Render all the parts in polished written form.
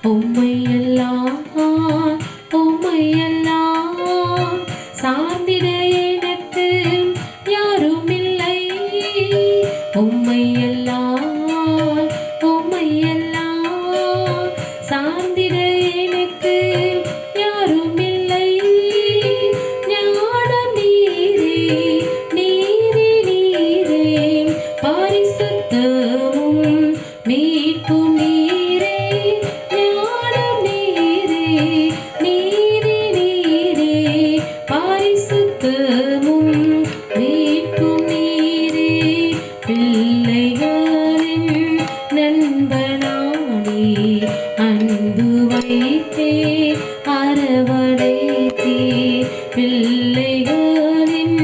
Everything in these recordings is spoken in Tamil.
உம்மையெல்லாம் உம்மையெல்லாம் சார்ந்திட எனக்கு யாருமில்லை. உம்மையெல்லாம் உம்மையெல்லாம் சார்ந்திட எனக்கு யாருமில்லை. ஞானம் நீரே நீரே நீரே பரிசுத்தமும் மீட்பும் நீரே. ஞானம் நீரே நீரே நீரே பரிசுத்தமும் மீட்பும் நீரே. பிள்ளைகளின் நண்பனானே அன்பு வைத்தே அரவணைத்தே. பிள்ளைகளின்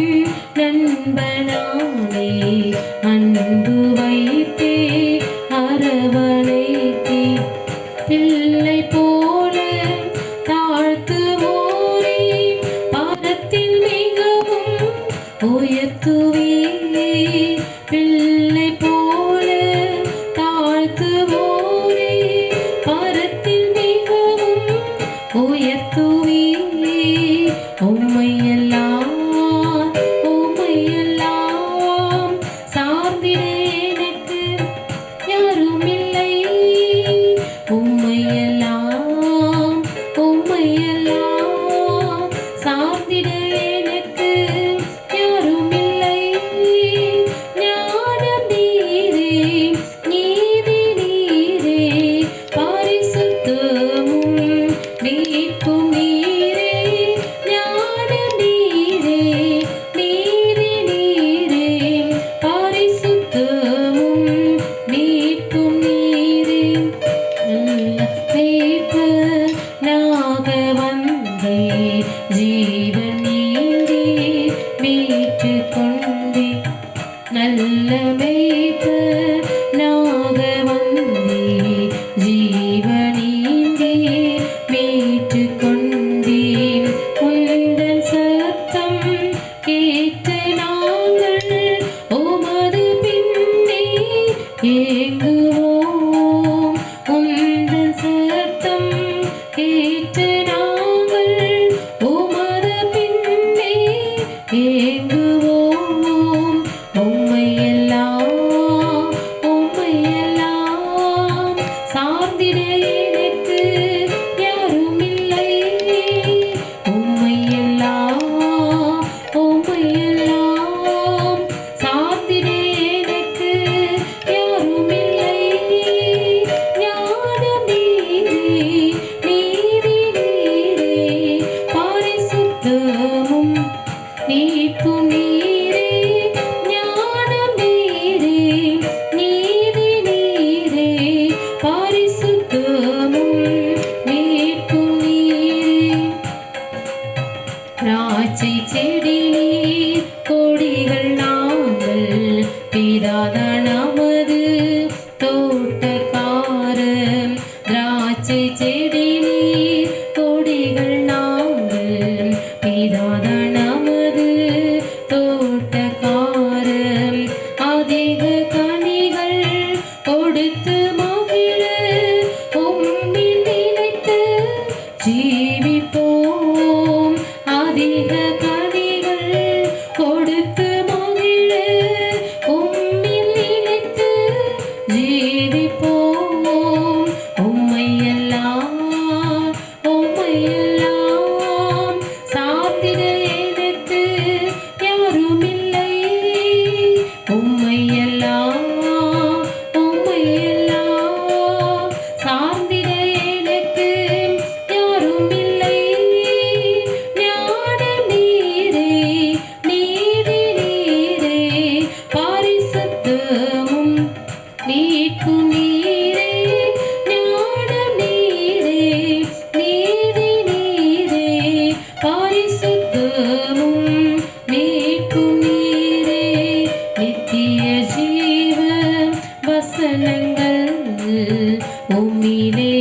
நண்பனானே அன்பு வைத்தே அரவணைத்தே. பிள்ளை போல தாழ்த்துவோரே பாதத்தில் மிகவும் உயர்த்துவே. பிள்ளை போல தாழ்த்துவோரே பாதத்தில் மிகவும் உயர்த்துவே. உம்மையெல்லாம் உம்மையெல்லாம் சார்ந்திட எனக்கு யாருமில்லை. உம்மையெல்லாம் உம்மையெல்லாம் சார்ந்திட எனக்கு யாருமில்லை. ஞானம் நீரே நீரே நீரே பரிசுத்தமும் மீட்பும் நீரே. ஞானம் நீரே நீரே நீரே பரிசுத்தமும் மீட்பும் நீரே. மேய்ப்பனாக வந்தே ஜீவன் நீந்தே மீட்டு கொண்டே. நல்ல மேய்ப்பனாக வந்தே ஜீவன் நீந்தே மீட்டு கொண்டேன். உந்தன் சத்தம் கேட்டு நாங்கள் உமது பின்னே ஏங்குவோம். உந்தன் சத்தம் கேட்டு நாங்கள் உமது பின்னே ஏங்குவோம். உம்மையெல்லாம் உம்மையெல்லாம் சார்ந்திட எனக்கு யாருமில்லை. உம்மையெல்லாம் உம்மையெல்லாம் சார்ந்திட எனக்கு யாருமில்லை. ஞானம் நீரே நீரே நீரே பரிசுத்தமும் மீட்பும் நீரே. ஞானம் நீரே நீரே நீரே பரிசுத்தமும் மீட்பும் நீரே. திராட்சை செடி நீர் கொடிகள் நாங்கள் பிதாதான் நமது தோட்டக்காரன். திராட்சை செடி நீர் கொடிகள் நாங்கள் பிதாதான் நமது தோட்டக்காரன். அதிக கனிகள் கொடுத்து மகிழ உம்மில் நிலைத்து ஜீவிப்போம். அதிக கனிகள் கொடுத்து மகிழ உம்மில் நிலைத்து ஜீவிப்போம். உம்மையெல்லாம் உம்மையெல்லாம் சார்ந்திட எனக்கு யாருமில்லை. உம்மையெல்லாம் உம்மையெல்லாம் சார்ந்திட எனக்கு யாருமில்லை. ஞானம் நீரே நீரே நீரே பரிசுத்தமும் மீட்பும் நீரே. ஞானம் நீரே நீரே நீரே பரிசுத்தமும் மீட்பும் நீரே. நித்திய ஜீவ வசனங்கள் உம்மிலே